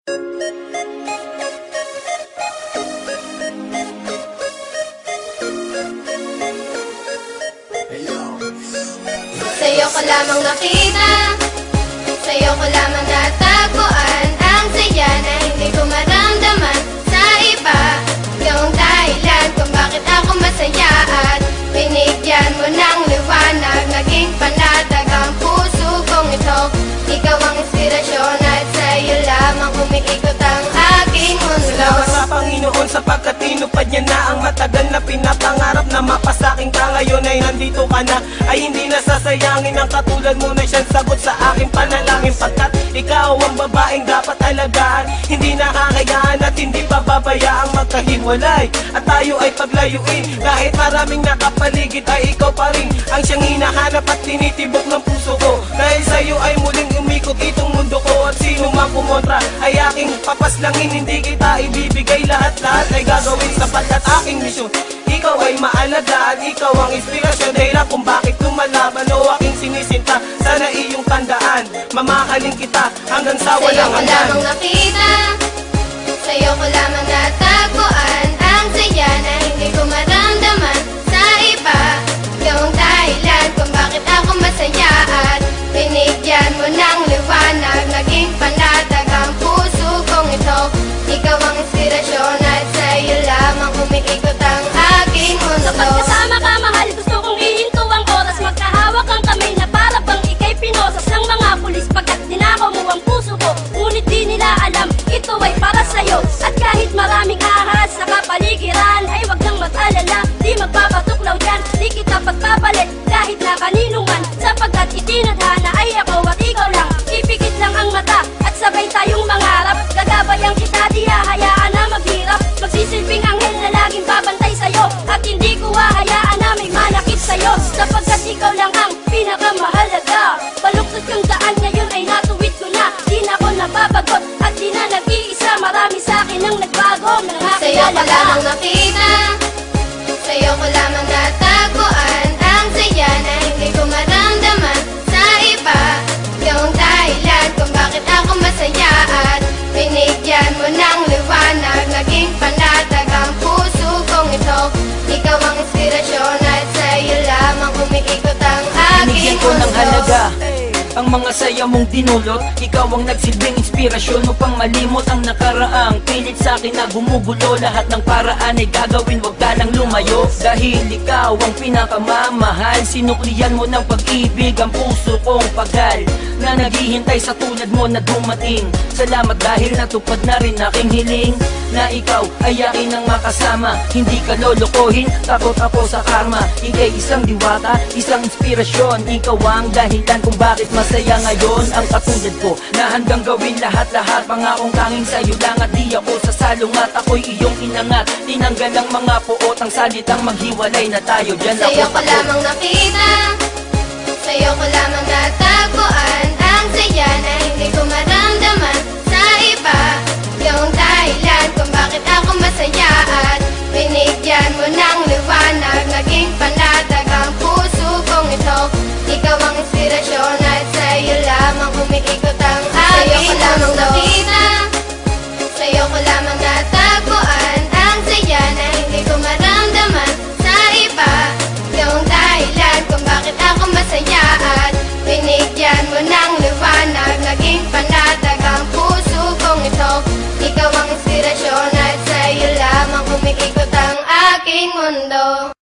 Sa'yo ko lamang nakita, sa'yo ko lamang natagpuan ang saya na hindi ko maramdaman sa iba. Yung dahilan kung bakit ako masaya at binigyan mo ng liwanag, naging panatag ang puso kong ito. Ikaw ang inspirasyon at sa'yo lamang umiikot ang aking mundo. Salamat sa Panginoon sapagkat tinupad niya na ang matagal na pinapangarap na mapasaking ka. Ngayon ay nandito ka na, ay hindi nasasayangin ang katulad mo na siyang sagot sa aking panalangin. Pagkat ikaw ang babaeng dapat alagaan, hindi nakakayaan at hindi pababayaang magkahiwalay at tayo ay paglayuin. Kahit maraming nakapaligid ay ikaw pa rin ang siyang hinahanap at tinitibok ng puso ko. Dahil sa'yo ay muling umikot itong mundo ko, at sino mang kumontra ay aking papaslangin. Hindi kita ibibigay, lahat-lahat ay gagawin sapagkat aking misyon ikaw ay maalagaan. Ikaw ang inspirasyon, dahilan kung bakit lumalaban o aking sinisinta. Sana iyong tandaan, mamahalin kita hanggang sa walang hanggan. Sa'yo ko lamang nakita, sa'yo ko lamang natagpuan ang saya na hindi ko maramdaman sa iba. Yung dahilan kung bakit ako masaya at binigyan mo ng liwanag, naging panatag ang puso kong ito. Ikaw ang inspirasyon at sa'yo lamang umiikot ang aking mundo. Kapag kasama ka mahal, gusto kong ihinto ang oras, magkahawak ang kamay na para bang ikay pinosas ng mga pulis. Pagkat dinakaw mo ang puso ko, ngunit di nila alam ito ay para sa'yo. At kahit maraming ahas sa kapaligiran ay wag nang mag-alala, di magpapatuklaw yan, di kita pagpapalit kahit na kanino man. Sapagkat itinadhana ay ako at ikaw lang, ipikit lang ang mata at sabay tayong mangarap. Gagabayan kita, di hahayaan na maghirap, magsisilbing anghel na laging babantay sa'yo. At hindi ko hahayaan na may manakit sa'yo, sapagkat ikaw lang ang pinakamahalaga. Baluktot yung daan ngayon ay natuwid ko na, di na ako nababagot at di na nag-iisa. Marami sa'kin ang nagbago nang Sa'yo ko makilala ka. lamang nakita, sa'yo ko lamang natagpuan ang saya na hindi ko maramdaman sa iba. Yung dahilan kung bakit ako masaya at binigyan mo ng liwanag, naging panatag ang puso kong ito. Ikaw ang inspirasyon at sa'yo lamang umiikot ang aking Binigyan ko ng mundo. halaga ang mga saya mong dinulot. Ikaw ang nagsilbing inspirasyon upang malimot ang nakaraang pilit sa akin na gumugulo. Lahat ng paraan ay gagawin, wag ka nang lumayo. Dahil ikaw ang pinakamamahal, sinuklian mo ng pag-ibig ang puso kong pagal na naghihintay sa tulad mo na dumating. Salamat dahil natupad na rin aking hiling na ikaw ay akin ang makasama. Hindi ka lolokohin, takot ako sa karma. Ika'y isang diwata, isang inspirasyon. Ikaw ang dahilan kung bakit masaya ngayon ang katulad ko, na handang gawin lahat-lahat. Pangakong tanging sa'yo lang at di ako sasalungat. Ako'y iyong inangat, tinanggal ang mga puot, ang salitang maghiwalay na tayo. Diyan ako Sa'yo ko lamang nakita, sa'yo ko lamang natagpuan ang saya na hindi ko maramdaman sa iba. Yung dahilan kung bakit ako masaya at binigyan mo ng liwanag, naging panatag ang puso kong ito. Ikaw ang inspirasyon at sa'yo lamang umiikot ang aking mundo. Sa'yo ko lamang nakita, sa'yo ko lamang natagpuan ang saya na hindi ko maramdaman sa iba. Yung dahilan kung bakit ako masaya at binigyan mo ng liwanag, naging panatag ang puso kong ito. Ikaw ang inspirasyon at sa'yo lamang umiikot ang aking mundo.